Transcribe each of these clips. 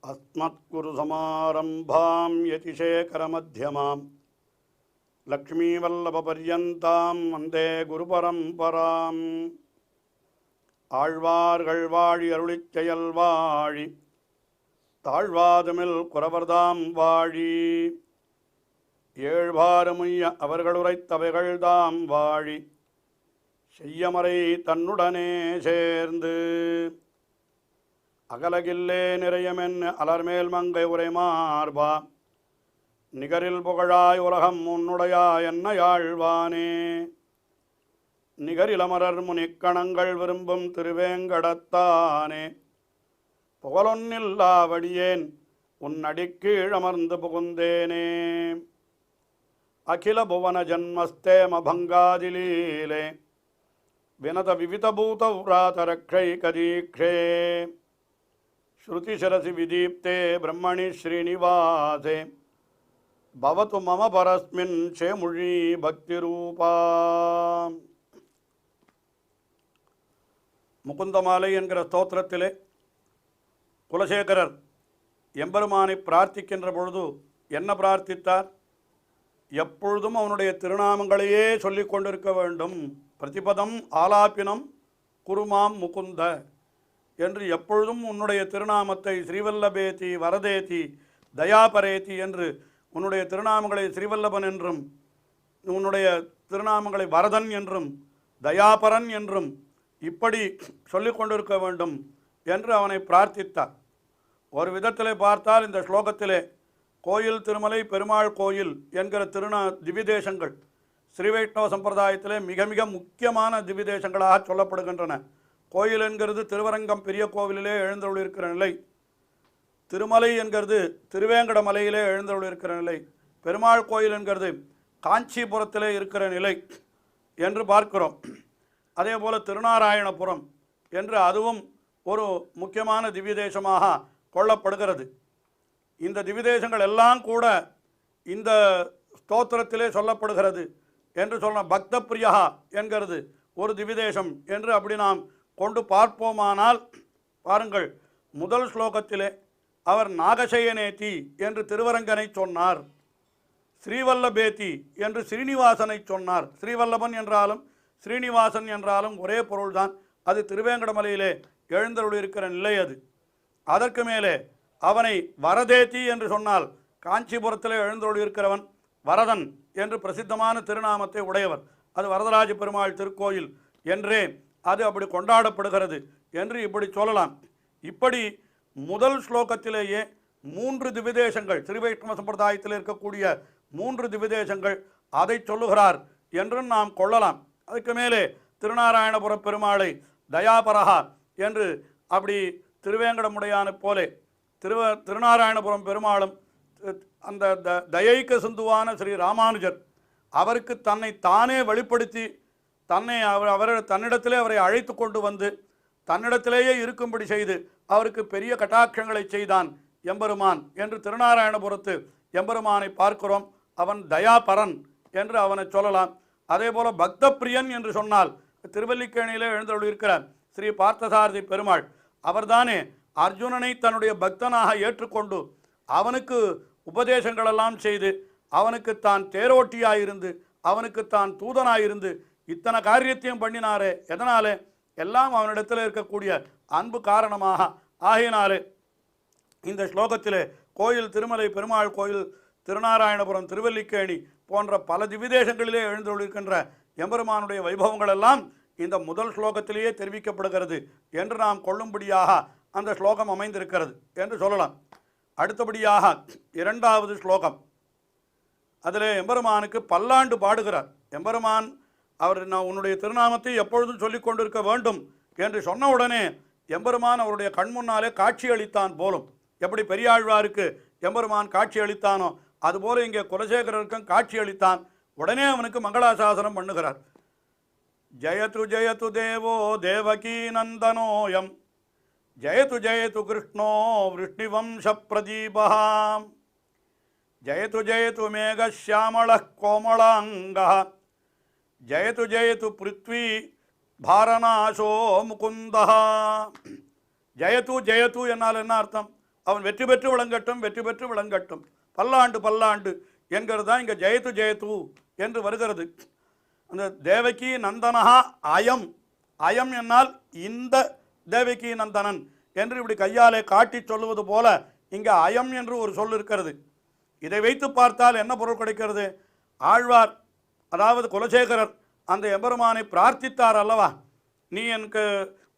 अस्मत्कुरुसमारम्भां यतिशेखरमध्यमां लक्ष्मीवल्लभपर्यन्तां वन्दे गुरुपरम्पराम् ஆழ்வார்கள் வாழி அருளிச் செயல் வாழி தாழ்வாதுமில் குறவர்தாம் வாழி ஏழ்வாறுமுய்ய அவர்களுரைத்தவைகள்தாம் வாழி செய்யமறை தன்னுடனே சேர்ந்து அகலகில்லே நிறையமென் அலர்மேல் மங்கை உரைமார்பா நிகரில் புகழாய் உலகம் உன்னுடையா என்ன யாழ்வானே நிகரிலமரர் முனிக்கணங்கள் விரும்பும் திருவேங்கடத்தானே புகழொன்னில்லாவடியேன் உன்னடிக்கீழமர்ந்து புகுந்தேனே அகில புவன ஜன்மஸ்தேம பங்காதிலீலே வினத விவிதபூத உராதரக்ஷை கதீக்ஷே ஸ்ருதிசரசி விதீப்தே பிரம்மணி ஸ்ரீனிவாசே பவது மம பரஸ்மின் சேமுழி பக்திரூபா. முகுந்தமாலை என்கிற ஸ்தோத்திரத்திலே குலசேகரர் எம்பெருமானை பிரார்த்திக்கின்ற பொழுது என்ன பிரார்த்தித்தார்? எப்பொழுதும் அவனுடைய திருநாமங்களையே சொல்லிக் கொண்டிருக்க வேண்டும். பிரதிபதம் ஆலாபினம் குருமாம் முகுந்த என்று எப்பொழுதும் உன்னுடைய திருநாமத்தை ஸ்ரீவல்லபேதி வரதேதி தயாபரேதி என்று உன்னுடைய திருநாமங்களை ஸ்ரீவல்லபன் என்றும் உன்னுடைய திருநாமங்களை வரதன் என்றும் தயாபரன் என்றும் இப்படி சொல்லிக் கொண்டிருக்க வேண்டும் என்று அவனை பிரார்த்தித்தார். ஒரு விதத்திலே பார்த்தால் இந்த ஸ்லோகத்திலே கோயில் திருமலை பெருமாள் கோயில் என்கிற திவிதேசங்கள் ஸ்ரீவைஷ்ணவ சம்பிரதாயத்திலே மிக மிக முக்கியமான திவிதேசங்களாக சொல்லப்படுகின்றன. கோயில் என்கிறது திருவரங்கம் பெரிய கோவிலிலே எழுந்தருளிருக்கிற நிலை, திருமலை என்கிறது திருவேங்கட மலையிலே எழுந்தருளிருக்கிற நிலை, பெருமாள் கோயில் என்கிறது காஞ்சிபுரத்திலே இருக்கிற நிலை என்று பார்க்கிறோம். அதே போல் திருநாராயணபுரம் என்று அதுவும் ஒரு முக்கியமான திவ்யதேசமாக கொள்ளப்படுகிறது. இந்த திவ்யதேசங்கள் எல்லாம் கூட இந்த ஸ்தோத்திரத்திலே சொல்லப்படுகிறது என்று சொல்ல பக்த பிரியா என்கிறது ஒரு திவ்யதேசம் என்று அப்படி நாம் கொண்டு பார்ப்போமானால் பாருங்கள், முதல் ஸ்லோகத்திலே அவர் நாகசயனேதி என்று திருவரங்கனை சொன்னார், ஸ்ரீவல்லபேதி என்று ஸ்ரீனிவாசனை சொன்னார். ஸ்ரீவல்லபன் என்றாலும் ஸ்ரீனிவாசன் என்றாலும் ஒரே பொருள்தான். அது திருவேங்கடமலையிலே எழுந்தருளிருக்கிற நிலை அது. அதற்கு மேலே அவனை வரதேதி என்று சொன்னால் காஞ்சிபுரத்திலே எழுந்தருளிருக்கிறவன் வரதன் என்று பிரசித்தமான திருநாமத்தை உடையவர். அது வரதராஜ பெருமாள் திருக்கோயில் என்றே அது அப்படி கொண்டாடப்படுகிறது என்று இப்படி சொல்லலாம். இப்படி முதல் ஸ்லோகத்திலேயே 3 திவிதேசங்கள் ஸ்ரீவைஷ்ணவ சம்பிரதாயத்தில் இருக்கக்கூடிய 3 திவிதேசங்கள் அதை சொல்லுகிறார் என்றும் நாம் கொள்ளலாம். அதுக்கு மேலே திருநாராயணபுர பெருமாளை தயாபரஹா என்று அப்படி திருவேங்கடமுடையான போலே திருநாராயணபுரம் பெருமாளும் அந்த தயைக்க சிந்துவான ஸ்ரீ ராமானுஜர் அவருக்கு தன்னை தானே வெளிப்படுத்தி தன்னிடத்திலே அவரை அழைத்து கொண்டு வந்து தன்னிடத்திலேயே இருக்கும்படி செய்து அவருக்கு பெரிய கட்டாட்சங்களை செய்தான் எம்பெருமான் என்று திருநாராயணபுரத்து எம்பெருமானை பார்க்கிறோம். அவன் தயாபரன் என்று அவனை சொல்லலாம். அதே போல பக்த பிரியன் என்று சொன்னால் திருவல்லிக்கேணியிலே எழுந்தருளிருக்கிற ஸ்ரீ பார்த்தசாரதி பெருமாள் அவர்தானே அர்ஜுனனை தன்னுடைய பக்தனாக ஏற்றுக்கொண்டு அவனுக்கு உபதேசங்களெல்லாம் செய்து அவனுக்கு தான் தேரோட்டியாயிருந்து அவனுக்கு தான் தூதனாயிருந்து இத்தனை காரியத்தையும் பண்ணினாரே. எதனாலே? எல்லாம் அவனிடத்தில் இருக்கக்கூடிய அன்பு காரணமாக ஆகினாலே இந்த ஸ்லோகத்திலே கோயில் திருமலை பெருமாள் கோயில் திருநாராயணபுரம் திருவல்லிக்கேணி போன்ற பல திவிதேசங்களிலே எழுந்துள்ளிருக்கின்ற எம்பெருமானுடைய வைபவங்கள் எல்லாம் இந்த முதல் ஸ்லோகத்திலேயே தெரிவிக்கப்படுகிறது என்று நாம் கொள்ளும்படியாக அந்த ஸ்லோகம் அமைந்திருக்கிறது என்று சொல்லலாம். அடுத்தபடியாக 2வது ஸ்லோகம், அதிலே எம்பெருமானுக்கு பல்லாண்டு பாடுகிறார். எம்பெருமான் அவர் உன்னுடைய திருநாமத்தை எப்பொழுதும் சொல்லிக் கொண்டிருக்க வேண்டும் என்று சொன்ன உடனே எம்பெருமான் அவருடைய கண்முன்னாலே காட்சி அளித்தான் போலும். எப்படி பெரியாழ்வாருக்கு எம்பெருமான் காட்சி அளித்தானோ அதுபோல இங்கே குலசேகரருக்கும் காட்சி அளித்தான். உடனே அவனுக்கு மங்களாசாசனம் பண்ணுகிறார். ஜயது ஜயது தேவோ தேவகீ நந்தனோயம் ஜயது ஜயது கிருஷ்ணோ விஷ்ணுவம்ச பிரதீபஹாம் ஜயது ஜயது மேகశ్యాமளः கோமளாங்கः ஜயது ஜயது பிருத்வி பாரநாசோ முகுந்தः. ஜெயத்து ஜெயத்து என்னால் என்ன அர்த்தம்? அவன் வெற்றி பெற்று விளங்கட்டும், வெற்றி பெற்று விளங்கட்டும், பல்லாண்டு பல்லாண்டு என்கிறது தான் இங்கே ஜெயத்து ஜெயத்து என்று வருகிறது. அந்த தேவகி நந்தனஹா அயம், அயம் என்னால் இந்த தேவகி நந்தனன் என்று இப்படி கையாலே காட்டி சொல்லுவது போல இங்கே அயம் என்று ஒரு சொல் இருக்கிறது. இதை வைத்து பார்த்தால் என்ன பொருள் கிடைக்கிறது? ஆழ்வார், அதாவது குலசேகரர் அந்த எம்பெருமானை பிரார்த்தித்தார் அல்லவா, நீ எனக்கு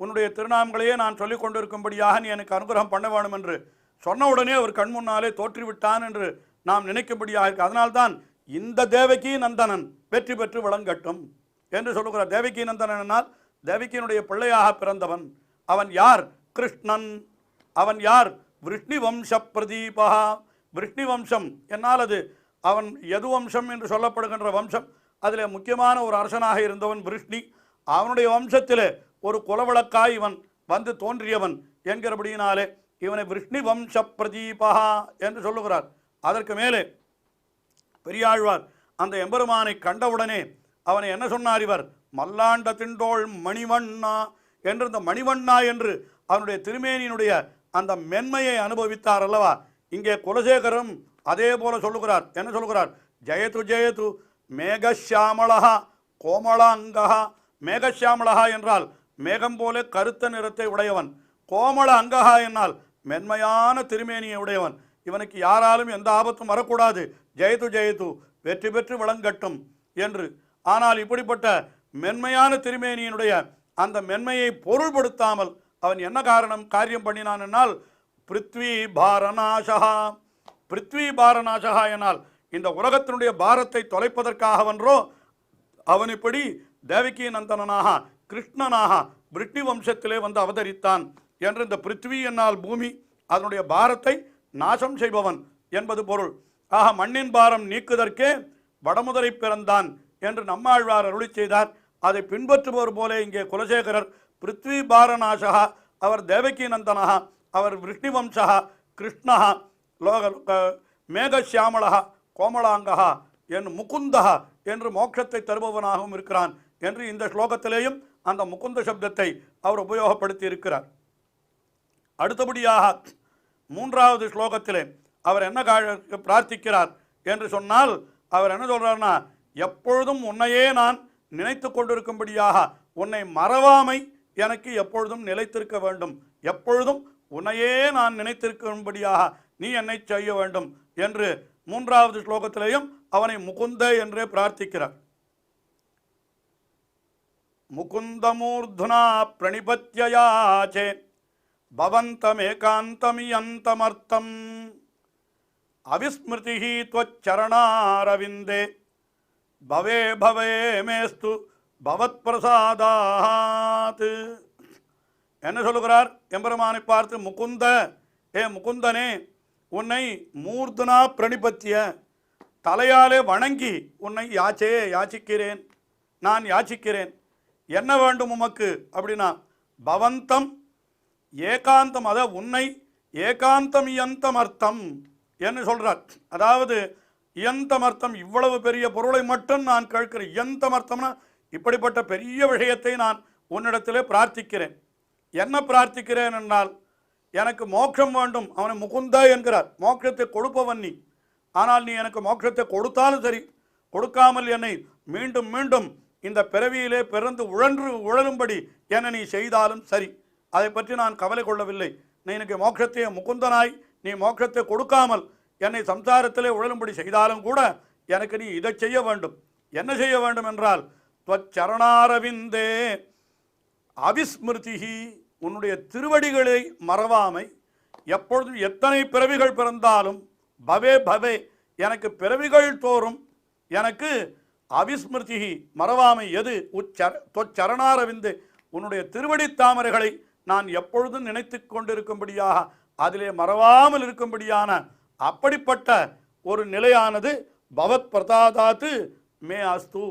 உன்னுடைய திருநாமங்களையே நான் சொல்லிக் கொண்டிருக்கும்படியாக நீ எனக்கு அனுகிரகம் பண்ண வேணும் என்று சொன்ன உடனே அவர் கண் முன்னாலே தோற்றிவிட்டான் என்று நாம் நினைக்கும்படியாக இருக்கு. அதனால்தான் இந்த தேவகி நந்தனன் வெற்றி பெற்று விளங்கட்டும் என்று சொல்லுகிறார். தேவகி நந்தனன் என்னால் தேவகியினுடைய பிள்ளையாக பிறந்தவன். அவன் யார்? கிருஷ்ணன். அவன் யார்? விருஷ்ணி வம்ச பிரதீபா. விருஷ்ணி வம்சம் என்னால் அது அவன் யது வம்சம் என்று சொல்லப்படுகின்ற வம்சம். அதில் முக்கியமான ஒரு அரசனாக இருந்தவன் விருஷ்ணி. அவனுடைய வம்சத்தில் ஒரு குலவிளக்காய் இவன் வந்து தோன்றியவன் என்கிறபடியினாலே இவனை விருஷ்ணி வம்ச பிரதீபா என்று சொல்லுகிறார். அதற்கு மேலே பெரியாழ்வார் அந்த எம்பெருமானை கண்டவுடனே அவனை என்ன சொன்னார்? இவர் மல்லாண்ட திண்டோள் மணிவண்ணா என்று, இந்த மணிவண்ணா என்று அவனுடைய திருமேனியினுடைய அந்த மென்மையை அனுபவித்தார் அல்லவா. இங்கே குலசேகரம் அதே போல சொல்லுகிறார். என்ன சொல்லுகிறார்? ஜெயது ஜெயது மேகஷியாமளா கோமளாங்கா. மேகஷியாமளா என்றால் மேகம் போல கருத்த நிறத்தை உடையவன். கோமள அங்ககா என்னால் மென்மையான திருமேனியை உடையவன். இவனுக்கு யாராலும் எந்த ஆபத்தும் வரக்கூடாது. ஜெயது ஜெயது வெற்றி பெற்று விளங்கட்டும் என்று. ஆனால் இப்படிப்பட்ட மென்மையான திருமேனியினுடைய அந்த மென்மையை பொருள்படுத்தாமல் அவன் என்ன காரியம் பண்ணினான் என்னால் பிருத்வி பாரநாசா. பிருத்வி பாரநாசா என்னால் இந்த உலகத்தினுடைய பாரத்தை தொலைப்பதற்காகவன்றோ அவன் இப்படி தேவகி நந்தனனாக கிருஷ்ணனாக விருஷ்ணி வம்சத்திலே வந்து அவதரித்தான் என்று. இந்த பிருத்வி என்னால் பூமி, அதனுடைய பாரத்தை நாசம் செய்பவன் என்பது பொருள். ஆக மண்ணின் பாரம் நீக்குதற்கே வடமுதலை பிறந்தான் என்று நம்மாழ்வார் அருளி செய்தார். அதை பின்பற்றுபவர் போல இங்கே குலசேகரர் பிருத்வி பாரநாசகா, அவர் தேவகி நந்தனகா, அவர் விருஷ்ணி வம்சா, கிருஷ்ணா, மேகசியாமளா, கோமளாங்கா என்று முகுந்தகா என்று மோட்சத்தை தருபவனாகவும் இருக்கிறான் என்று இந்த ஸ்லோகத்திலேயும் அந்த முகுந்த சப்தத்தை அவர் உபயோகப்படுத்தி இருக்கிறார். அடுத்தபடியாக மூன்றாவது ஸ்லோகத்திலே அவர் என்ன பிரார்த்திக்கிறார் என்று சொன்னால், அவர் என்ன சொல்றார்னா, எப்பொழுதும் உன்னையே நான் நினைத்து கொண்டிருக்கும்படியாக உன்னை மறவாமை எனக்கு எப்பொழுதும் நிலைத்திருக்க வேண்டும். எப்பொழுதும் உன்னையே நான் நினைத்திருக்கும்படியாக நீ என்னை செய்ய வேண்டும் என்று மூன்றாவது ஸ்லோகத்திலேயும் அவனை முகுந்த என்றே பிரார்த்திக்கிறார். முகுந்தமூர்துனா பிரணிபத்யயாச்சே பவந்தமேகாந்தமியந்தமர்த்தம் அவிஸ்மிருதிஹி த்வச்சரணாரவிந்தே பவே பவே மேஸ்து பவத் பிரசாதாத். என்ன சொல்லுகிறார்? எம்பெருமானை பார்த்து, முகுந்த, ஏ முகுந்தனே, உன்னை மூர்துனா பிரணிபத்திய, தலையாலே வணங்கி உன்னை யாச்சிக்கிறேன், நான் யாச்சிக்கிறேன். என்ன வேண்டும் உமக்கு அப்படின்னா, பவந்தம் ஏகாந்தம், அத உன்னை ஏகாந்தம் இயந்தமர்த்தம் என்று சொல்றார். அதாவது இயந்தமர்த்தம், இவ்வளவு பெரிய பொருளை மட்டும் நான் கேட்கிறேன். இயந்தமர்த்தம்னா இப்படிப்பட்ட பெரிய விஷயத்தை நான் உன்னிடத்திலே பிரார்த்திக்கிறேன். என்ன பிரார்த்திக்கிறேன் என்றால், எனக்கு மோட்சம் வேண்டும். அவனை முகுந்த என்கிறார். மோட்சத்தை கொடுப்பவன் நீ. ஆனால் நீ எனக்கு மோட்சத்தை கொடுத்தாலும் சரி, கொடுக்காமல் என்னை மீண்டும் மீண்டும் இந்த பிறவியிலே பிறந்து உழலும்படி என்னை நீ செய்தாலும் சரி, அதை பற்றி நான் கவலை கொள்ளவில்லை. நீ எனக்கு மோட்சத்தை முகுந்தனாய் நீ மோட்சத்தை கொடுக்காமல் என்னை சம்சாரத்திலே உழலும்படி செய்தாலும் கூட எனக்கு நீ இதை செய்ய வேண்டும். என்ன செய்ய வேண்டும் என்றால், துவச்சரணாரவிந்தே அவிஸ்மிருதிஹி, உன்னுடைய திருவடிகளை மறவாமை. எப்பொழுதும் எத்தனை பிறவிகள் பிறந்தாலும் பவே பவே, எனக்கு பிறவிகள் தோறும் எனக்கு அவிஸ்மிருதிஹி மறவாமை. எது? துவச்சரணாரவிந்தே, உன்னுடைய திருவடி தாமரைகளை நான் எப்பொழுதும் நினைத்து கொண்டிருக்கும்படியாக, அதிலே மறவாமல் இருக்கும்படியான அப்படிப்பட்ட ஒரு நிலையானது பவத் பிரதாதாத்து மே அஸ்து,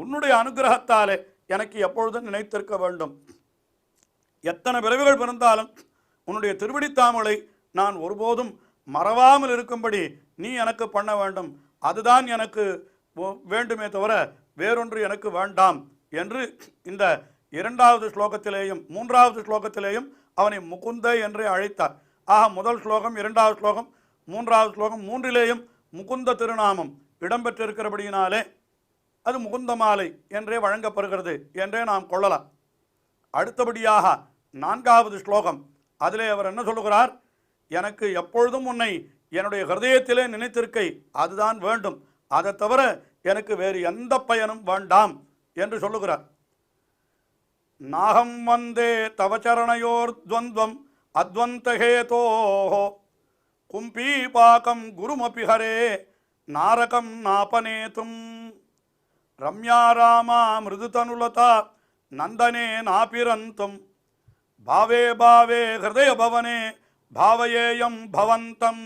உன்னுடைய அனுகிரகத்தாலே எனக்கு எப்பொழுதும் நினைத்திருக்க வேண்டும். எத்தனை பிறவிகள் பிறந்தாலும் உன்னுடைய திருவடித்தாமலை நான் ஒருபோதும் மறவாமல் இருக்கும்படி நீ எனக்கு பண்ண வேண்டும். அதுதான் எனக்கு வேண்டுமே தவிர வேறொன்று எனக்கு வேண்டாம் என்று இந்த இரண்டாவது ஸ்லோகத்திலேயும் மூன்றாவது ஸ்லோகத்திலேயும் அவனை முகுந்த என்றே அழைத்தார். ஆக முதல் ஸ்லோகம், இரண்டாவது ஸ்லோகம், மூன்றாவது ஸ்லோகம் மூன்றிலேயும் முகுந்த திருநாமம் இடம்பெற்றிருக்கிறபடியினாலே அது முகுந்த மாலை என்றே வழங்கப்படுகிறது என்றே நாம் கொள்ளலாம். அடுத்தபடியாக நான்காவது ஸ்லோகம், அதிலே அவர் என்ன சொல்லுகிறார்? எனக்கு எப்பொழுதும் உன்னை என்னுடைய ஹிருதயத்திலே நினைத்திருக்கை அதுதான் வேண்டும், அதை தவிர எனக்கு வேறு எந்த பயனும் வேண்டாம் என்று சொல்லுகிறார். நாகம் வந்தே தவச்சரணையோர் துவந்தம் அத்வந்தஹேதோ கும்பீபாகம் குருமபி ஹரே நாரகம் நாபனேதும் ரம்யா ராமா மிருதுதனுலதா நந்தனே நாபிரந்தும் பாவே பாவே ஹிருதய பவனே பாவயேயம் பவந்தம்.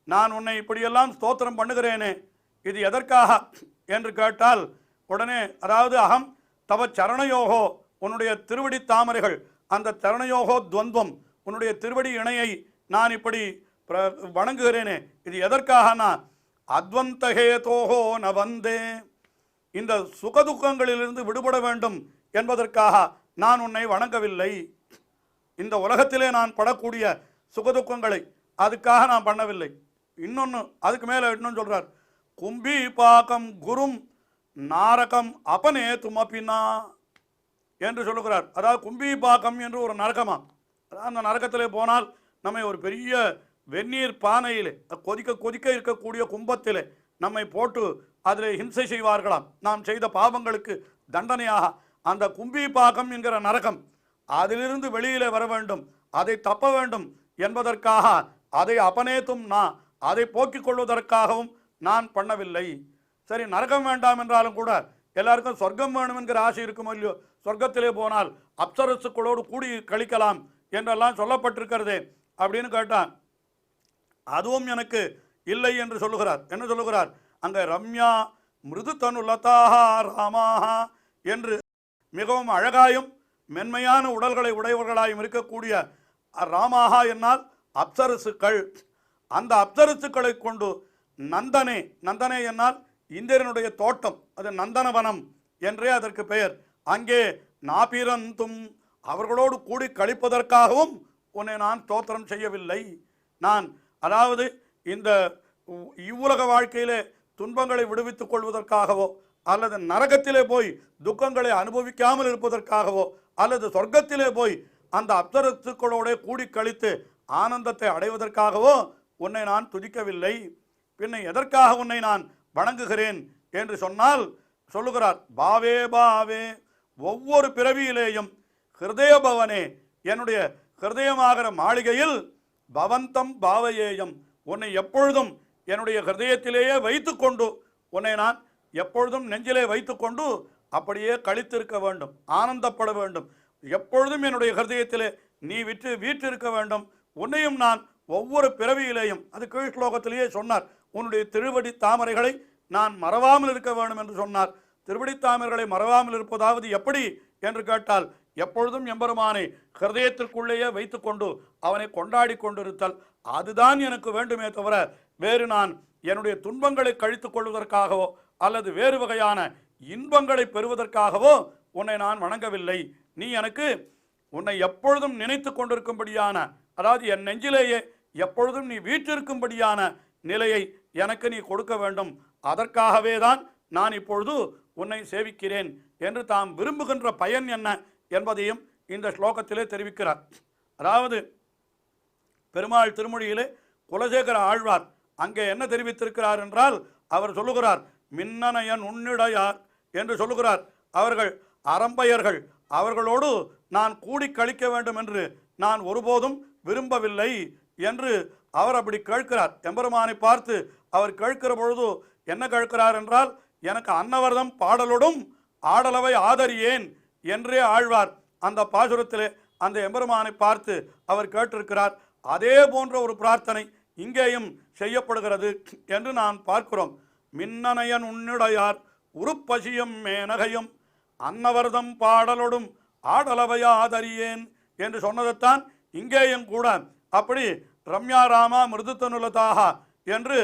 நான் உன்னை இப்படியெல்லாம் ஸ்தோத்திரம் பண்ணுகிறேனே, இது எதற்காக என்று கேட்டால் உடனே, அதாவது அகம் தவ சரணயோகோ, உன்னுடைய திருவடி தாமரைகள், அந்த சரணயோகோ துவந்தம், உன்னுடைய திருவடி இணையை நான் இப்படி வணங்குகிறேனே, இது எதற்காகனா அத்வந்தஹேதோஹோ ந வந்தே, இந்த சுகதுக்கங்களிலிருந்து விடுபட வேண்டும் என்பதற்காக நான் உன்னை வணங்கவில்லை. இந்த உலகத்திலே நான் படக்கூடிய சுகதுக்கங்களை அதுக்காக நான் பண்ணவில்லை. இன்னொன்று, அதுக்கு மேலே இன்னொன்று சொல்கிறார், கும்பி பாக்கம் குரும் நாரகம் அபனே துமப்பினா என்று சொல்லுகிறார். அதாவது கும்பி பாக்கம் என்று ஒரு நரகமா, அதாவது அந்த நரகத்திலே போனால் நம்மை ஒரு பெரிய வெந்நீர் பானையிலே கொதிக்க கொதிக்க இருக்கக்கூடிய கும்பத்திலே நம்மை போட்டு அதில் ஹிம்சை செய்வார்களாம். நாம் செய்த பாவங்களுக்கு தண்டனையாக அந்த கும்பி பாகம் என்கிற நரகம், அதிலிருந்து வெளியிலே வர வேண்டும், அதை தப்ப வேண்டும் என்பதற்காக, அதை அபனேத்தும் நான் அதை போக்கிக் கொள்வதற்காகவும் நான் பண்ணவில்லை. சரி, நரகம் வேண்டாம் என்றாலும் கூட எல்லாருக்கும் சொர்க்கம் வேணும் என்கிற ஆசை இருக்குமோ இல்லையோ, சொர்க்கத்திலே போனால் அப்சரசுக்களோடு கூடி கழிக்கலாம் என்றெல்லாம் சொல்லப்பட்டிருக்கிறதே அப்படின்னு கேட்டான். அதுவும் எனக்கு இல்லை என்று சொல்லுகிறார். என்ன சொல்லுகிறார்? அங்கே ரம்யா மிருது தனு லதாஹா ராமாஹா என்று மிகவும் அழகாயும் மென்மையான உடல்களை உடையவர்களாயும் இருக்கக்கூடிய ராமாஹா என்னால் அப்சரசுக்கள், அந்த அப்சரசுக்களை கொண்டு நந்தனே, நந்தனே என்னால் இந்திரனுடைய தோட்டம், அது நந்தனவனம் என்றே அதற்கு பெயர். அங்கே நாபிரந்தும், அவர்களோடு கூடி கழிப்பதற்காகவும் உன்னை நான் ஸ்தோத்திரம் செய்யவில்லை. நான் அதாவது இந்த இவ்வுலக வாழ்க்கையிலே துன்பங்களை விடுவித்துக் கொள்வதற்காகவோ, அல்லது நரகத்திலே போய் துக்கங்களை அனுபவிக்காமல் இருப்பதற்காகவோ, அல்லது சொர்க்கத்திலே போய் அந்த அப்சரசுக்களோட கூடி கழித்து ஆனந்தத்தை அடைவதற்காகவோ உன்னை நான் துதிக்கவில்லை. பின்ன எதற்காக உன்னை நான் வணங்குகிறேன் என்று சொன்னால் சொல்லுகிறார், பாவே பாவே, ஒவ்வொரு பிறவியிலேயும் ஹிருதய பவனே, என்னுடைய ஹிருதயமாகிற மாளிகையில் பவந்தம் பாவையேயம், உன்னை எப்பொழுதும் என்னுடைய ஹிருதயத்திலேயே வைத்து கொண்டு, உன்னை நான் எப்பொழுதும் நெஞ்சிலே வைத்து கொண்டு அப்படியே கழித்திருக்க வேண்டும், ஆனந்தப்பட வேண்டும். எப்பொழுதும் என்னுடைய ஹிருதயத்திலே நீ வீற்றிருக்க வேண்டும். உன்னையும் நான் ஒவ்வொரு பிறவியிலேயும், அது கீழ் ஸ்லோகத்திலேயே சொன்னார், உன்னுடைய திருவடி தாமரைகளை நான் மறவாமல் இருக்க வேண்டும் என்று சொன்னார். திருவடி தாமரைகளை மறவாமல் இருப்பதாவது எப்படி என்று கேட்டால், எப்பொழுதும் எம்பெருமானை ஹிருதயத்திற்குள்ளேயே வைத்து கொண்டு அவனை கொண்டாடி கொண்டிருத்தல், அதுதான் எனக்கு வேண்டுமே தவிர வேறு நான் என்னுடைய துன்பங்களை கழித்து கொள்வதற்காகவோ அல்லது வேறு வகையான இன்பங்களை பெறுவதற்காகவோ உன்னை நான் வணங்கவில்லை. நீ எனக்கு உன்னை எப்பொழுதும் நினைத்து கொண்டிருக்கும்படியான, அதாவது என் நெஞ்சிலேயே எப்பொழுதும் நீ வீற்றிருக்கும்படியான நிலையை எனக்கு நீ கொடுக்க வேண்டும். அதற்காகவே தான் நான் இப்பொழுது உன்னை சேவிக்கிறேன் என்று தாம் விரும்புகின்ற பயன் என்ன என்பதையும் இந்த ஸ்லோகத்திலே தெரிவிக்கிறார். அதாவது பெருமாள் திருமொழியிலே குலசேகர ஆழ்வார் அங்கே என்ன தெரிவித்திருக்கிறார் என்றால், அவர் சொல்லுகிறார், மின்னனையன் உன்னிடையார் என்று சொல்லுகிறார். அவர்கள் அரம்பையர்கள், அவர்களோடு நான் கூடி கழிக்க வேண்டும் என்று நான் ஒருபோதும் விரும்பவில்லை என்று அவர் அப்படி கேட்கிறார். எம்பெருமானை பார்த்து அவர் கேட்கிற பொழுது என்ன கேட்கிறார் என்றால், எனக்கு அன்னவர்தம் பாடலோடும் ஆடலவை ஆதரியேன் என்றே ஆழ்வார் அந்த பாசுரத்திலே அந்த எம்பெருமானை பார்த்து அவர் கேட்டிருக்கிறார். அதே போன்ற ஒரு பிரார்த்தனை இங்கேயும் செய்யப்படுகிறது என்று நான் பார்க்கிறோம். மின்னனையன் உன்னிடையார் உருப்பசியும் மேனகையும் அன்னவர்தம் பாடலோடும் ஆடலவையா ஆதரியேன் என்று சொன்னதைத்தான் இங்கேயும் கூட அப்படி ரம்யா ராமா மிருதுத்தனுலதாக என்று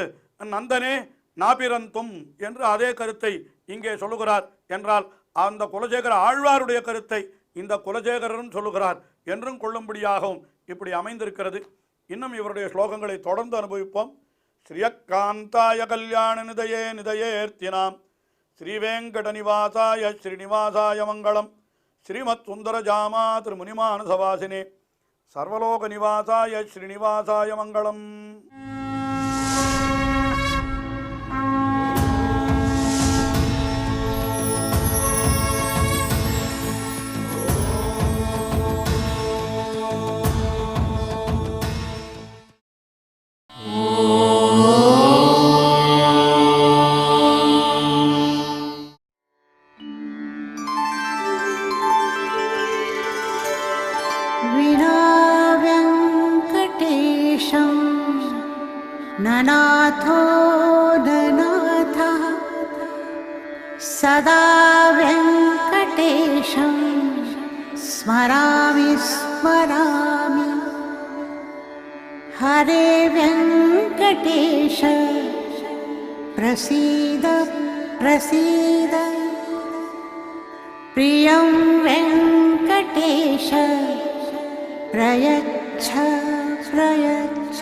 நந்தனே நாபிரந்தும் என்று அதே கருத்தை இங்கே சொல்லுகிறார் என்றால், அந்த குலசேகர ஆழ்வாருடைய கருத்தை இந்த குலசேகரரும் சொல்லுகிறார் என்றும் கொள்ளும்படியாகவும் இப்படி அமைந்திருக்கிறது. இன்னும் இவருடைய ஸ்லோகங்களை தொடர்ந்து அனுபவிப்போம். ஸ்ரீயக்காந்தாய கல்யாண நிதயே நிதயேர்த்தினாம் ஸ்ரீவேங்கட நிவாசாய ஸ்ரீனிவாசாய மங்களம். ஸ்ரீமத் சுந்தர ஜாமா திருமுனிமானசவாசினே சர்வலோக நிவாசாய ஸ்ரீனிவாசாய மங்களம். ननाथो ननाथः सदा वेङ्कटेशं स्मरामि स्मरामि. हरे वेङ्कटेश प्रसीद प्रसीद. प्रियं वेङ्कटेश प्रयच्छ प्रयच्छ.